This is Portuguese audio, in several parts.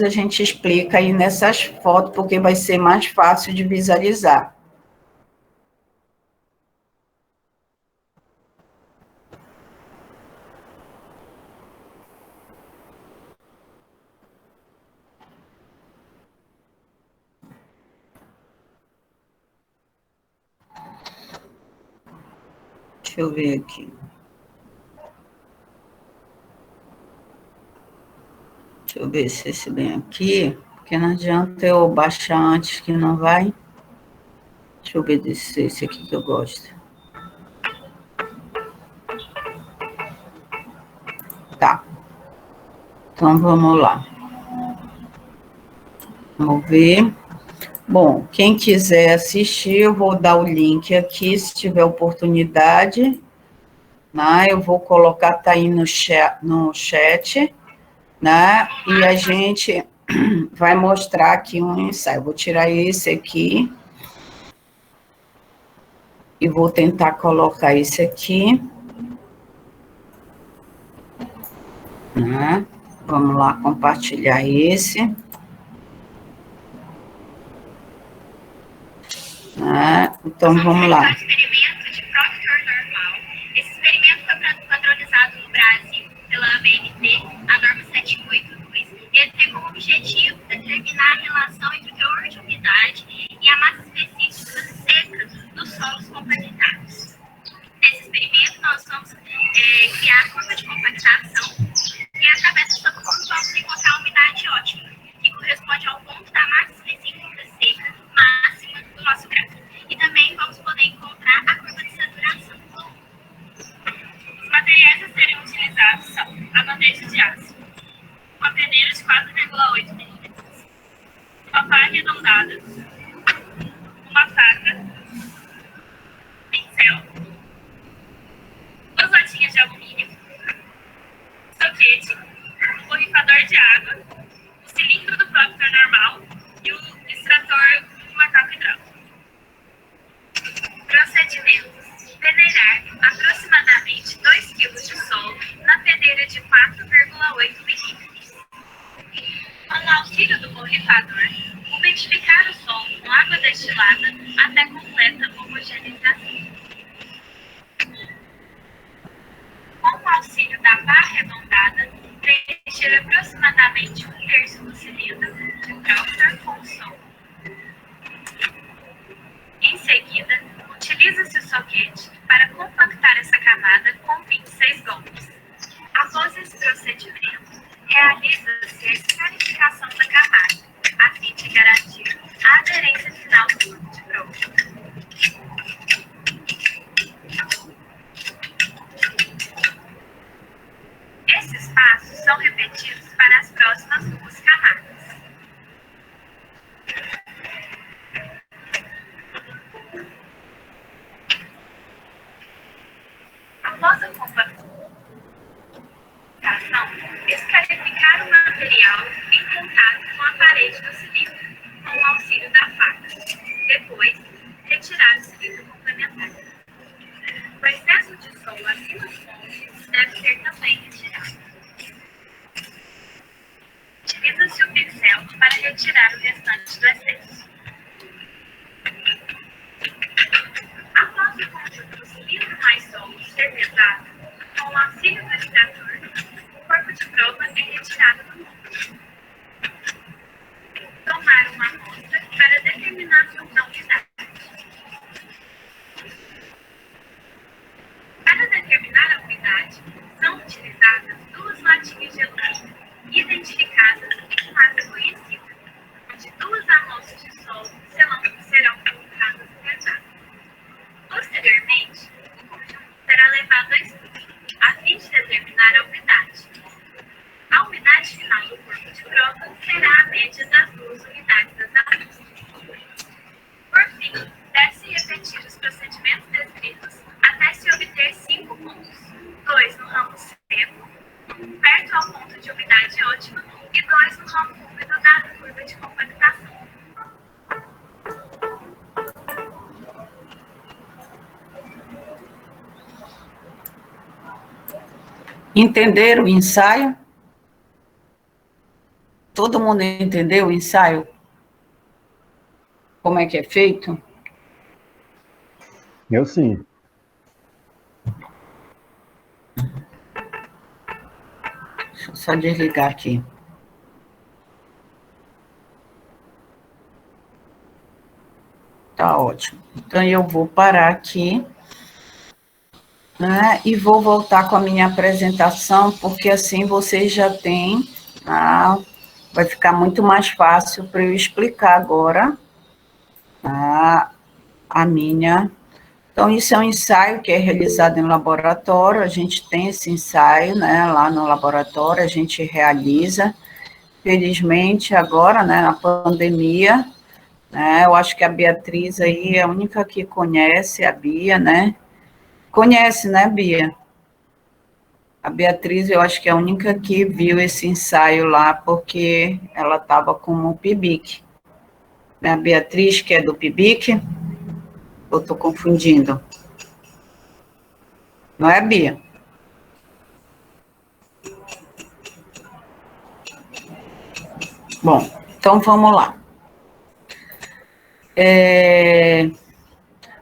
a gente explica aí nessas fotos, porque vai ser mais fácil de visualizar. Deixa eu ver aqui. Deixa eu ver se esse bem aqui, porque não adianta eu baixar antes que não vai. Deixa eu ver se esse aqui que eu gosto. Tá. Então, vamos lá. Vamos ver. Bom, quem quiser assistir, eu vou dar o link aqui, se tiver oportunidade. Né? Eu vou colocar, tá aí no chat, né? E a gente vai mostrar aqui um ensaio. Vou tirar esse aqui e vou tentar colocar esse aqui, né? Vamos lá compartilhar esse, né? Então vamos lá. Experimento de Proctor normal. Esse experimento foi padronizado no Brasil pela ABNT, a norma 782, e ele tem como objetivo determinar a relação entre o teor de umidade e a massa específica seca dos solos compactados. Nesse experimento, nós vamos criar a curva de compactação, e através dessa curva vamos encontrar a umidade ótima, que corresponde ao ponto da massa específica seca máxima do nosso gráfico. E também vamos poder encontrar a curva de saturação. Os materiais a serem utilizados são a bandeja de aço, uma peneira de 4,8 mm, uma pá arredondada, uma faca, pincel, 2 latinhas de alumínio, soquete, um borrifador de água, o cilindro do Proctor normal e o extrator do macaco hidráulico. Procedimentos: peneirar aproximadamente 2 kg de solo na peneira de 4,8 milímetros. Com o auxílio do borrifador, umidificar o solo com água destilada até completa homogeneização. Com o auxílio da pá arredondada, preencher aproximadamente 1/3 do cilindro de Proctor com solo. Em seguida, utiliza-se o soquete para compactar essa camada com 26 golpes. Após esse procedimento, realiza-se a esferificação da camada, a fim de garantir a aderência final do grupo de Proctor. Esses passos são repetidos para as próximas 2 camadas. Após a compactação, escarificar o material em contato com a parede do cilindro, com o auxílio da faca. Depois, retirar o cilindro complementar. O excesso de solo acima do ponto deve ser também retirado. Utiliza-se o pincel para retirar o restante do excesso. Após o conjunto do cilindro mais solo ser pesado, com o auxílio do extrator, o corpo de prova é retirado do molde. Tomar uma amostra para determinação da umidade. Para determinar a umidade, são utilizadas 2 latinhas de lã, identificadas em massa conhecida, onde 2 amostras de solo serão colocadas no pesado. Posteriormente, o conjunto será levado a estudo, a fim de determinar a umidade. A umidade final do corpo de prova será a média das 2 unidades das amostras. Por fim, deve-se repetir os procedimentos descritos até se obter 5 pontos: 2 no ramo seco, perto ao ponto de umidade ótima, e 2 no ramo úmido da curva de compactação. Entenderam o ensaio? Todo mundo entendeu o ensaio? Como é que é feito? Eu sim. Deixa eu só desligar aqui. Tá ótimo. Então, eu vou parar aqui, né, e vou voltar com a minha apresentação, porque assim vocês já têm, tá? Vai ficar muito mais fácil para eu explicar agora, tá, a minha. Então, isso é um ensaio que é realizado em laboratório, a gente tem esse ensaio, né, lá no laboratório, a gente realiza. Felizmente, agora, né, na pandemia, né, eu acho que a Beatriz aí é a única que conhece a Bia, né? Conhece, né, Bia? A Beatriz, eu acho que é a única que viu esse ensaio lá, porque ela estava com o PIBIC. Né? A Beatriz, que é do PIBIC, eu estou confundindo. Não é, Bia? Bom, então vamos lá.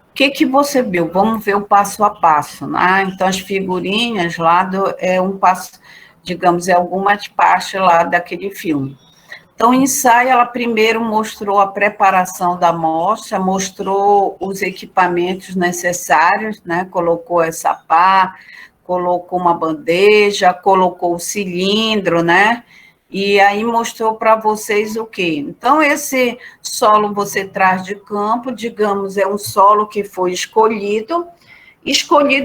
O que você viu? Vamos ver o passo a passo, né? Então, as figurinhas lá é um passo, digamos, é algumas partes lá daquele filme. Então, o ensaio, ela primeiro mostrou a preparação da amostra, mostrou os equipamentos necessários, né? Colocou essa pá, colocou uma bandeja, colocou o cilindro, né? E aí mostrou para vocês o quê? Então, esse solo você traz de campo, digamos, é um solo que foi escolhido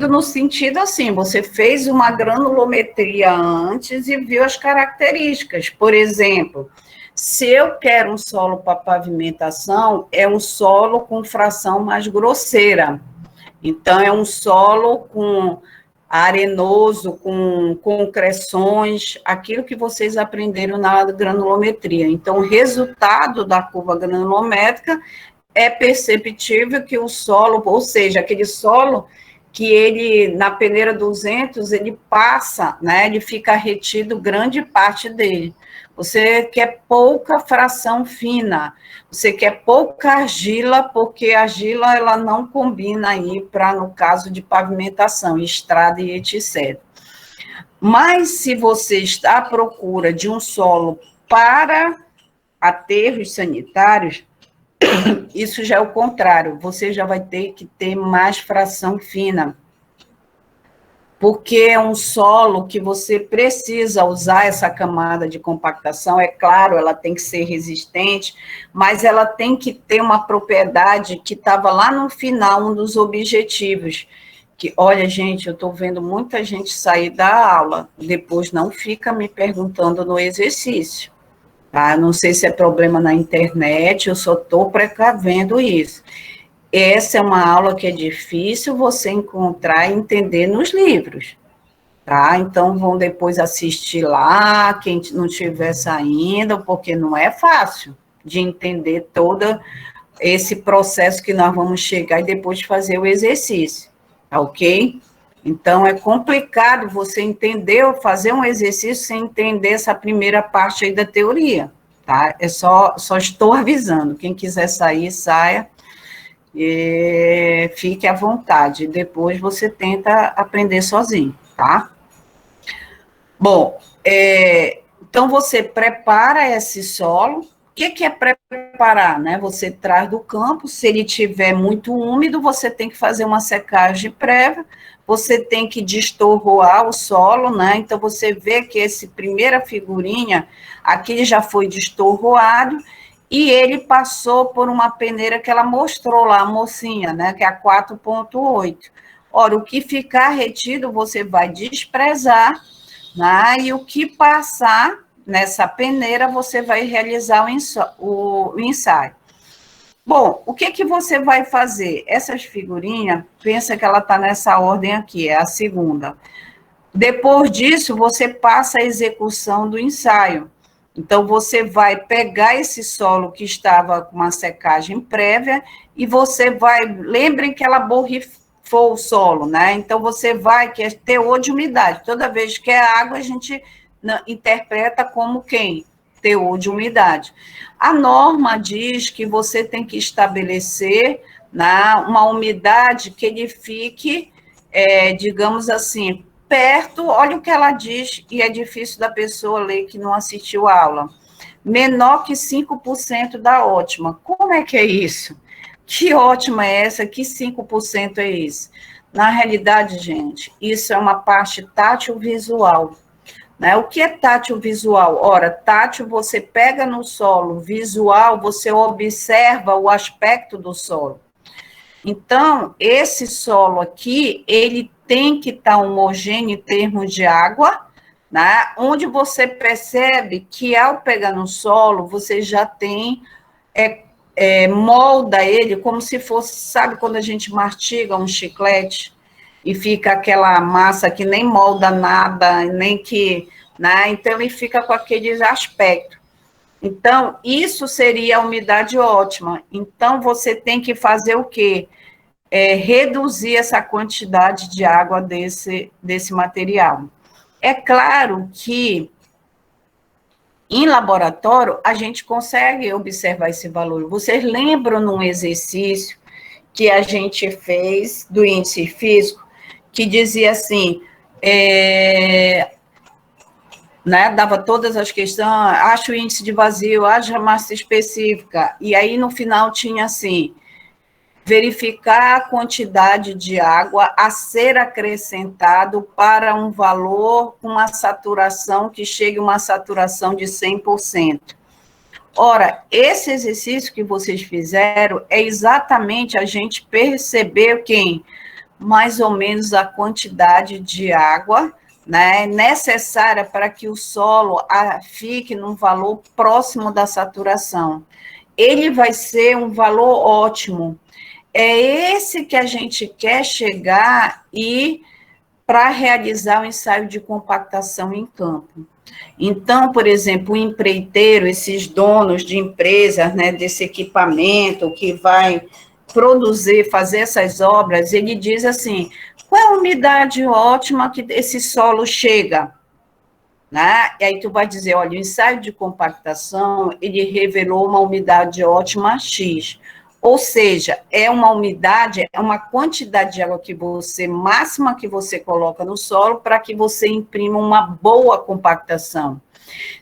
no sentido assim, você fez uma granulometria antes e viu as características. Por exemplo, se eu quero um solo para pavimentação, é um solo com fração mais grosseira. Então, é um solo com arenoso, com concreções, aquilo que vocês aprenderam na granulometria. Então, o resultado da curva granulométrica é perceptível que o solo, ou seja, aquele solo que ele, na peneira 200, ele passa, né, ele fica retido grande parte dele. Você quer pouca fração fina, você quer pouca argila, porque a argila ela não combina aí para, no caso de pavimentação, estrada e etc. Mas se você está à procura de um solo para aterros sanitários, isso já é o contrário, você já vai ter que ter mais fração fina, porque é um solo que você precisa usar essa camada de compactação, é claro, ela tem que ser resistente, mas ela tem que ter uma propriedade que estava lá no final, um dos objetivos, que, olha, gente, eu estou vendo muita gente sair da aula, depois não fica me perguntando no exercício, tá? Não sei se é problema na internet, eu só estou precavendo isso. Essa é uma aula que é difícil você encontrar e entender nos livros, tá? Então, vão depois assistir lá, quem não estiver saindo, porque não é fácil de entender todo esse processo que nós vamos chegar e depois fazer o exercício, tá ok? Então, é complicado você entender ou fazer um exercício sem entender essa primeira parte aí da teoria, tá? Só estou avisando, quem quiser sair, saia, e fique à vontade, depois você tenta aprender sozinho, tá? Bom, então você prepara esse solo. O que é preparar, né? Você traz do campo, se ele tiver muito úmido, você tem que fazer uma secagem prévia, você tem que destorroar o solo, né? Então você vê que essa primeira figurinha, aqui já foi destorroado, e ele passou por uma peneira que ela mostrou lá, a mocinha, né, que é a 4.8. Ora, o que ficar retido, você vai desprezar, né, e o que passar nessa peneira, você vai realizar o ensaio. Bom, o que você vai fazer? Essas figurinhas, pensa que ela está nessa ordem aqui, é a segunda. Depois disso, você passa a execução do ensaio. Então, você vai pegar esse solo que estava com uma secagem prévia e você vai... Lembrem que ela borrifou o solo, né? Então, você vai... que é teor de umidade. Toda vez que é água, a gente interpreta como quem? teor de umidade. A norma diz que você tem que estabelecer, né, uma umidade que ele fique, digamos assim, perto, olha o que ela diz, e é difícil da pessoa ler que não assistiu a aula, menor que 5% da ótima. Como é que é isso? Que ótima é essa? Que 5% é isso? Na realidade, gente, isso é uma parte tátil-visual. Né? O que é tátil-visual? Ora, tátil você pega no solo, visual você observa o aspecto do solo. Então, esse solo aqui, ele tem que estar homogêneo em termos de água, né? Onde você percebe que ao pegar no solo, você já tem, molda ele como se fosse, sabe quando a gente mastiga um chiclete e fica aquela massa que nem molda nada, nem que, né? Então, ele fica com aquele aspecto. Então, isso seria a umidade ótima. Então, você tem que fazer o quê? Reduzir essa quantidade de água desse material. É claro que em laboratório a gente consegue observar esse valor. Vocês lembram num exercício que a gente fez do índice físico, que dizia assim, né, dava todas as questões, acha o índice de vazio, acha a massa específica, e aí no final tinha assim, verificar a quantidade de água a ser acrescentado para um valor com uma saturação que chegue a uma saturação de 100%. Ora, esse exercício que vocês fizeram é exatamente a gente perceber mais ou menos a quantidade de água, né, necessária para que o solo fique num valor próximo da saturação. Ele vai ser um valor ótimo. É esse que a gente quer chegar e para realizar o ensaio de compactação em campo. Então, por exemplo, o empreiteiro, esses donos de empresas, né, desse equipamento que vai produzir, fazer essas obras, ele diz assim, qual é a umidade ótima que esse solo chega? Né? E aí tu vai dizer, olha, o ensaio de compactação, ele revelou uma umidade ótima X. Ou seja, é uma umidade, é uma quantidade de água máxima que você coloca no solo para que você imprima uma boa compactação.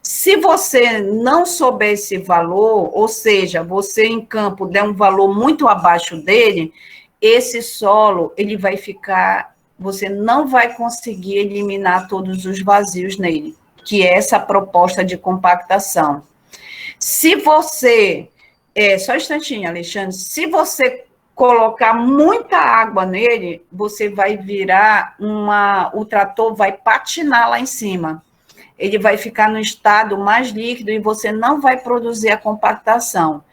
Se você não souber esse valor, ou seja, você em campo der um valor muito abaixo dele, esse solo, ele vai ficar, você não vai conseguir eliminar todos os vazios nele, que é essa proposta de compactação. Se você, só um instantinho, Alexandre, se você colocar muita água nele, você vai virar o trator vai patinar lá em cima. Ele vai ficar no estado mais líquido e você não vai produzir a compactação.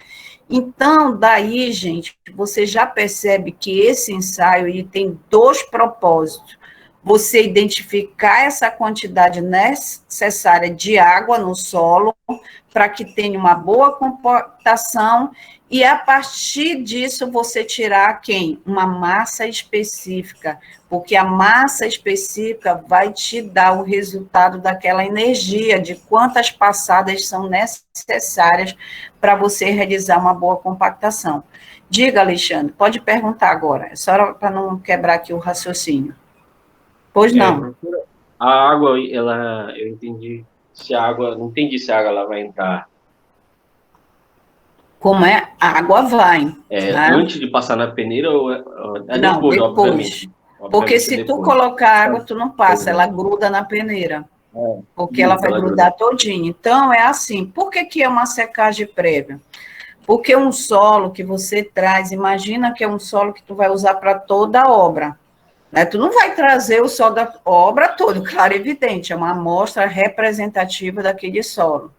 Então, daí, gente, você já percebe que esse ensaio ele tem dois propósitos. Você identificar essa quantidade necessária de água no solo para que tenha uma boa compactação e, a partir disso, você tirar uma massa específica, porque a massa específica vai te dar o resultado daquela energia, de quantas passadas são necessárias para você realizar uma boa compactação. Diga, Alexandre, pode perguntar agora, é só para não quebrar aqui o raciocínio. Pois não. A água, eu entendi não entendi se a água ela vai entrar. Como é? A água vai. Né? Antes de passar na peneira ou não, depois. Obviamente. Porque se tu colocar água, tu não passa, ela gruda na peneira. Porque ela vai grudar todinha. Então, é assim. Por que é uma secagem prévia? Porque um solo que você traz, imagina que é um solo que tu vai usar para toda a obra. Né? Tu não vai trazer o solo da obra todo, claro, evidente, é uma amostra representativa daquele solo.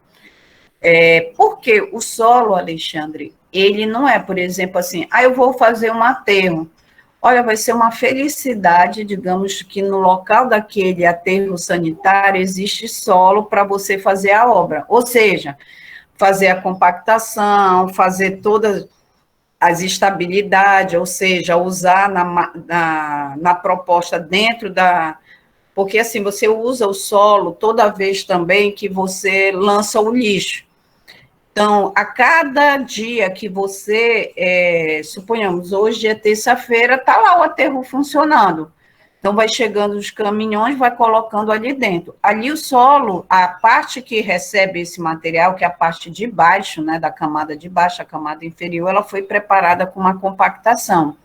Porque o solo, Alexandre, ele não é, por exemplo, assim, eu vou fazer um aterro. Olha, vai ser uma felicidade, digamos que no local daquele aterro sanitário existe solo para você fazer a obra. Ou seja, fazer a compactação, fazer todas as estabilidades, ou seja, usar na proposta dentro porque assim, você usa o solo toda vez também que você lança o lixo. Então, a cada dia que você, suponhamos, hoje é terça-feira, está lá o aterro funcionando. Então, vai chegando os caminhões, vai colocando ali dentro. Ali o solo, a parte que recebe esse material, que é a parte de baixo, né, da camada de baixo, a camada inferior, ela foi preparada com uma compactação.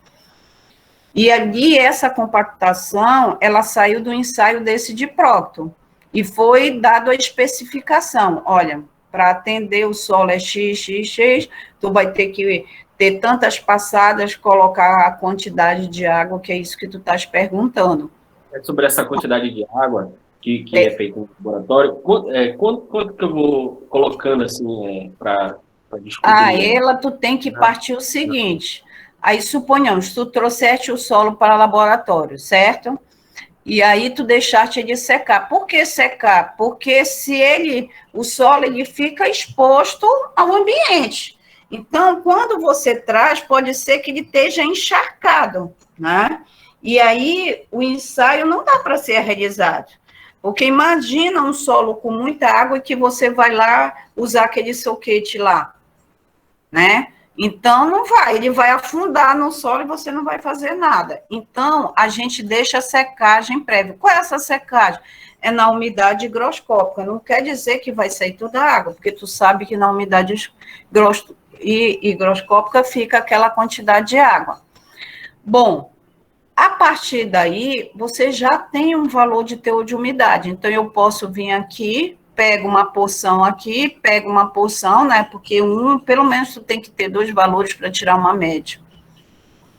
E ali, essa compactação, ela saiu do ensaio desse de Proctor. E foi dado a especificação, olha, para atender o solo é X, tu vai ter que ter tantas passadas, colocar a quantidade de água, que é isso que tu estás perguntando. É sobre essa quantidade de água que é feita no laboratório. Quanto que eu vou colocando assim para descobrir? Ela tu tem que partir o seguinte, aí suponhamos, tu trouxeste o solo para o laboratório, certo? E aí tu deixaste ele secar. Por que secar? Porque se o solo ele fica exposto ao ambiente. Então, quando você traz, pode ser que ele esteja encharcado, né? E aí o ensaio não dá para ser realizado. Porque imagina um solo com muita água que você vai lá usar aquele soquete lá, né? Então, não vai, ele vai afundar no solo e você não vai fazer nada. Então, a gente deixa a secagem prévia. Qual é essa secagem? É na umidade higroscópica. Não quer dizer que vai sair toda a água, porque tu sabe que na umidade higroscópica fica aquela quantidade de água. Bom, a partir daí, você já tem um valor de teor de umidade. Então, eu posso vir aqui, pego uma porção aqui, pego uma porção, né? Porque pelo menos tu tem que ter 2 valores para tirar uma média,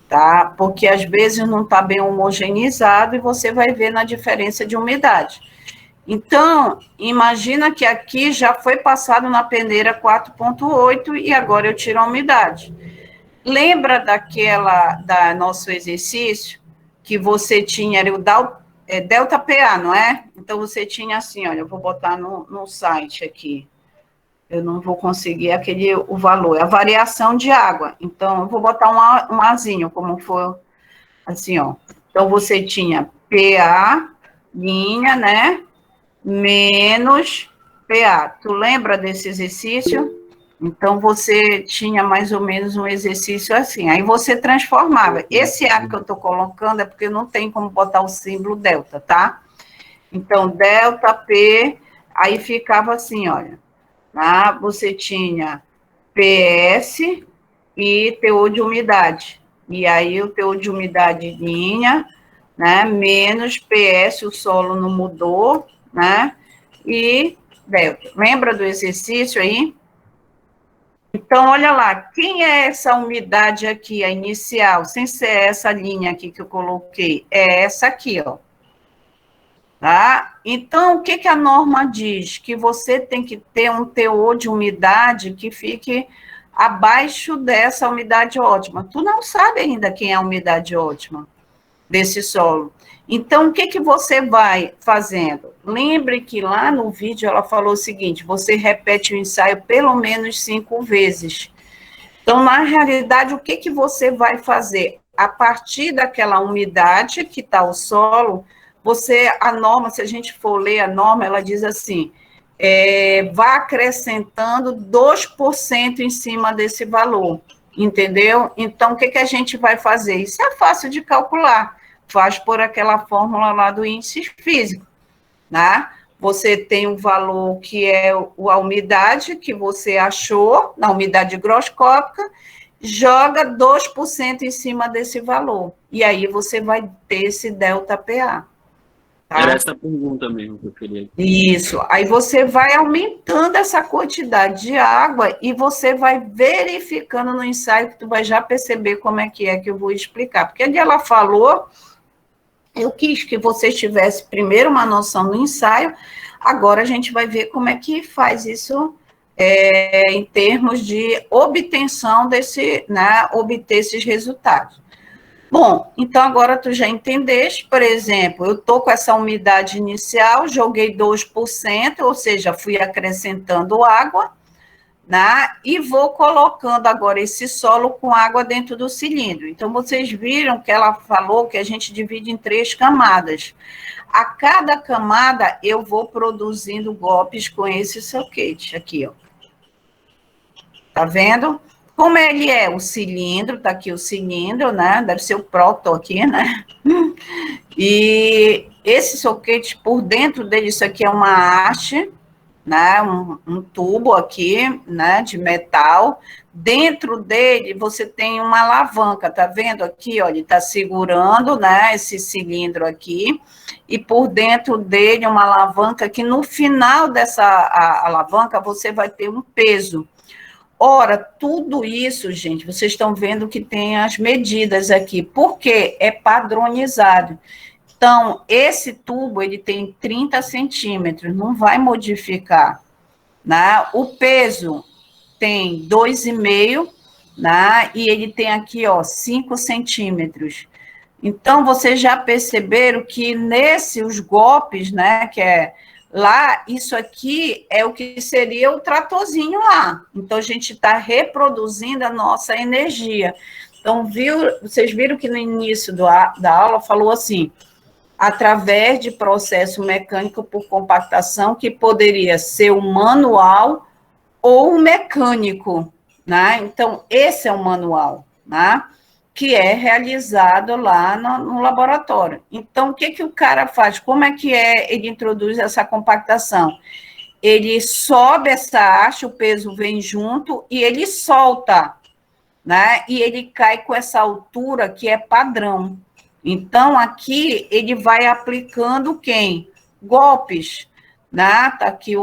tá? Porque às vezes não está bem homogeneizado e você vai ver na diferença de umidade. Então, imagina que aqui já foi passado na peneira 4,8 e agora eu tiro a umidade. Lembra da nosso exercício que você tinha ali o delta PA, não é? Então, você tinha assim, olha, eu vou botar no site aqui. Eu não vou conseguir o valor. É a variação de água. Então, eu vou botar um Azinho, como for assim, ó. Então, você tinha PA, linha, né? Menos PA. Tu lembra desse exercício? Então, você tinha mais ou menos um exercício assim. Aí, você transformava. Esse A que eu estou colocando é porque não tem como botar o símbolo delta, tá? Então, delta P, aí ficava assim, olha. Tá? Você tinha PS e teor de umidade. E aí, o teor de umidade linha, né? Menos PS, o solo não mudou, né? E delta. Lembra do exercício aí? Então, olha lá, quem é essa umidade aqui, a inicial, sem ser essa linha aqui que eu coloquei? É essa aqui, ó. Tá? Então, o que a norma diz? Que você tem que ter um teor de umidade que fique abaixo dessa umidade ótima. Tu não sabe ainda quem é a umidade ótima desse solo. Então, o que você vai fazendo? Lembre que lá no vídeo ela falou o seguinte, você repete o ensaio pelo menos 5 vezes. Então, na realidade, o que você vai fazer? A partir daquela umidade que está o solo, a norma, se a gente for ler a norma, ela diz assim, vá acrescentando 2% em cima desse valor, entendeu? Então, o que a gente vai fazer? Isso é fácil de calcular, faz por aquela fórmula lá do índice físico, né? Você tem um valor que é a umidade que você achou, na umidade higroscópica, joga 2% em cima desse valor, e aí você vai ter esse delta PA. Tá? Era essa pergunta mesmo que eu queria. Isso. Aí você vai aumentando essa quantidade de água e você vai verificando no ensaio que tu vai já perceber como é que eu vou explicar. Porque ali ela falou, eu quis que vocês tivessem primeiro uma noção do ensaio, agora a gente vai ver como é que faz isso em termos de obtenção obter esses resultados. Bom, então agora tu já entendeste, por exemplo, eu estou com essa umidade inicial, joguei 2%, ou seja, fui acrescentando água, né? E vou colocando agora esse solo com água dentro do cilindro. Então, vocês viram que ela falou que a gente divide em 3 camadas. A cada camada, eu vou produzindo golpes com esse soquete aqui, ó. Tá vendo? Como ele é o cilindro, tá aqui o cilindro, né? Deve ser o próton aqui, né? E esse soquete, por dentro dele, isso aqui é uma haste, né? Um tubo aqui, né? De metal. Dentro dele, você tem uma alavanca, tá vendo aqui, ó? Ele tá segurando, né? Esse cilindro aqui. E por dentro dele, uma alavanca que no final dessa alavanca, você vai ter um peso. Ora, tudo isso, gente, vocês estão vendo que tem as medidas aqui, porque é padronizado. Então, esse tubo, ele tem 30 centímetros, não vai modificar, né? O peso tem 2,5, né? E ele tem aqui, ó, 5 centímetros. Então, vocês já perceberam que os golpes, né, que é lá, isso aqui é o que seria o tratorzinho lá. Então, a gente está reproduzindo a nossa energia. Então, vocês viram que no início da aula falou assim, através de processo mecânico por compactação, que poderia ser o manual ou o mecânico, né? Então, esse é o manual, né? Que é realizado lá no laboratório. Então, o que o cara faz? Como é que ele introduz essa compactação? Ele sobe essa haste, o peso vem junto, e ele solta, né? E ele cai com essa altura que é padrão. Então, aqui, ele vai aplicando quem? Golpes, né? Tá aqui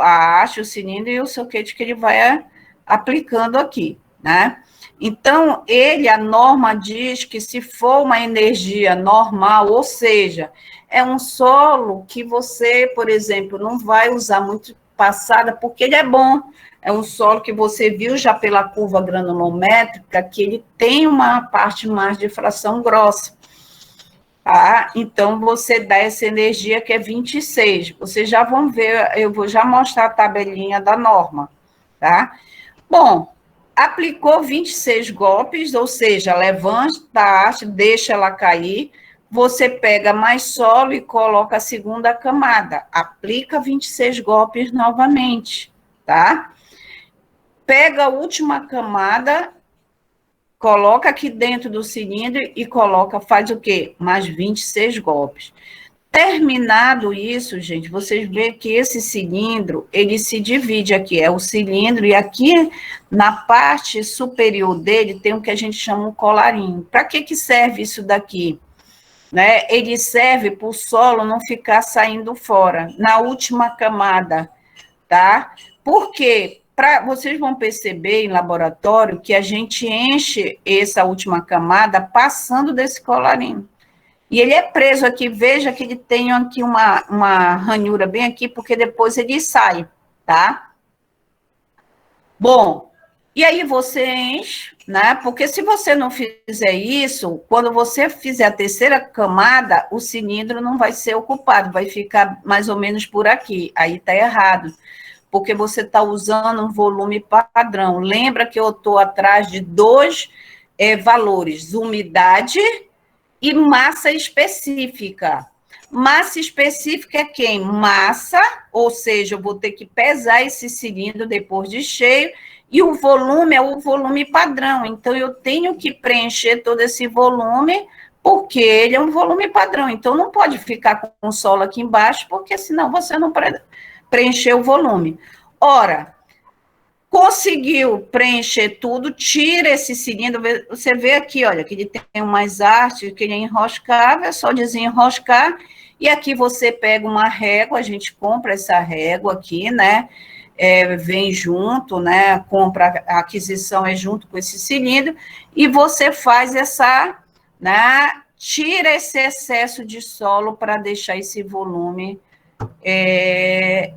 a haste, o cilindro e o soquete que ele vai aplicando aqui, né? Então, a norma diz que se for uma energia normal, ou seja, é um solo que você, por exemplo, não vai usar muito passada, porque ele é bom. É um solo que você viu já pela curva granulométrica, que ele tem uma parte mais de fração grossa. Tá? Então, você dá essa energia que é 26. Vocês já vão ver, eu vou já mostrar a tabelinha da norma, tá? Bom, aplicou 26 golpes, ou seja, levanta a haste, deixa ela cair, você pega mais solo e coloca a segunda camada, aplica 26 golpes novamente, tá? Pega a última camada, coloca aqui dentro do cilindro e faz o quê? Mais 26 golpes. Terminado isso, gente, vocês veem que esse cilindro, ele se divide aqui, é o cilindro, e aqui na parte superior dele tem o que a gente chama um colarinho. Para que serve isso daqui? Né? Ele serve para o solo não ficar saindo fora, na última camada, tá? Por quê? Vocês vão perceber em laboratório que a gente enche essa última camada passando desse colarinho. E ele é preso aqui, veja que ele tem aqui uma ranhura bem aqui, porque depois ele sai, tá? Bom, e aí você enche, né? Porque se você não fizer isso, quando você fizer a terceira camada, o cilindro não vai ser ocupado, vai ficar mais ou menos por aqui. Aí tá errado, porque você está usando um volume padrão. Lembra que eu estou atrás de 2 valores, umidade e massa específica. Massa específica é quem? Massa, ou seja, eu vou ter que pesar esse cilindro depois de cheio, e o volume é o volume padrão. Então, eu tenho que preencher todo esse volume, porque ele é um volume padrão. Então, não pode ficar com o solo aqui embaixo, porque senão você não preencheu o volume. Ora, conseguiu preencher tudo, tira esse cilindro, você vê aqui, olha, que ele tem umas hastes, que ele é enroscável, é só desenroscar, e aqui você pega uma régua, a gente compra essa régua aqui, né, vem junto, né, compra, a aquisição é junto com esse cilindro, e você faz né, tira esse excesso de solo para deixar esse volume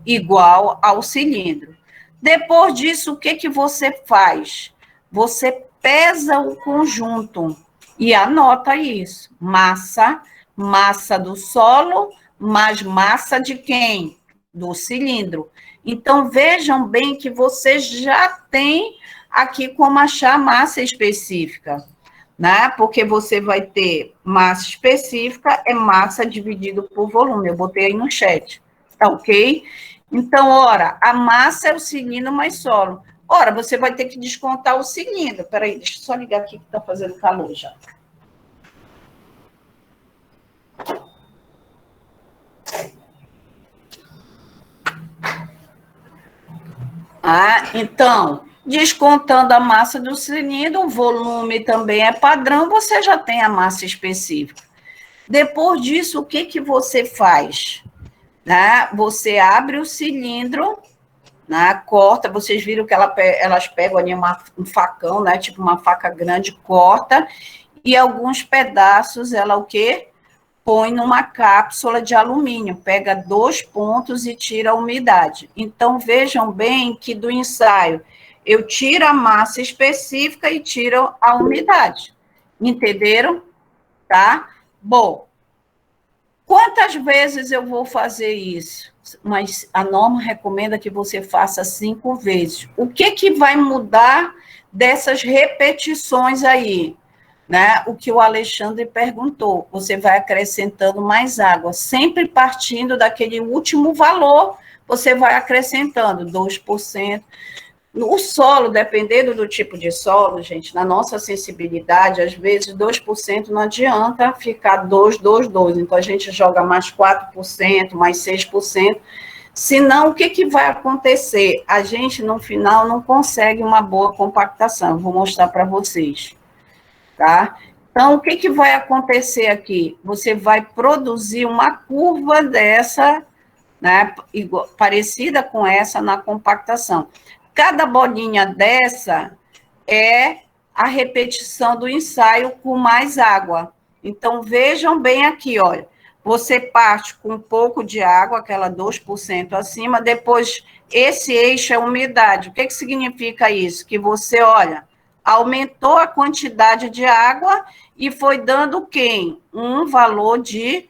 igual ao cilindro. Depois disso, o que você faz? Você pesa o conjunto e anota isso. Massa do solo, mais massa de quem? Do cilindro. Então, vejam bem que você já tem aqui como achar massa específica, né? Porque você vai ter massa específica, é massa dividido por volume. Eu botei aí no chat, tá ok? Então, ora, a massa é o cilindro mais solo. Ora, você vai ter que descontar o cilindro. Peraí, deixa eu só ligar aqui que tá fazendo calor já. Então, descontando a massa do cilindro, o volume também é padrão, você já tem a massa específica. Depois disso, o que você faz? Né? Você abre o cilindro, né? Corta, vocês viram que elas pegam ali um facão, né? Tipo uma faca grande, corta, e alguns pedaços ela o quê? Põe numa cápsula de alumínio, pega 2 pontos e tira a umidade. Então, vejam bem que do ensaio, eu tiro a massa específica e tiro a umidade. Entenderam? Tá? Bom, quantas vezes eu vou fazer isso? Mas a norma recomenda que você faça 5 vezes. O que vai mudar dessas repetições aí? Né? O que o Alexandre perguntou, você vai acrescentando mais água, sempre partindo daquele último valor, você vai acrescentando 2%. O solo, dependendo do tipo de solo, gente, na nossa sensibilidade, às vezes 2% não adianta ficar 2. Então, a gente joga mais 4%, mais 6%. Senão, o que vai acontecer? A gente, no final, não consegue uma boa compactação. Eu vou mostrar para vocês. Tá? Então, o que vai acontecer aqui? Você vai produzir uma curva dessa, né, parecida com essa na compactação. Cada bolinha dessa é a repetição do ensaio com mais água. Então, vejam bem aqui, olha, você parte com um pouco de água, aquela 2% acima, depois esse eixo é umidade. O que significa isso? Que você, olha, aumentou a quantidade de água e foi dando quem? Um valor de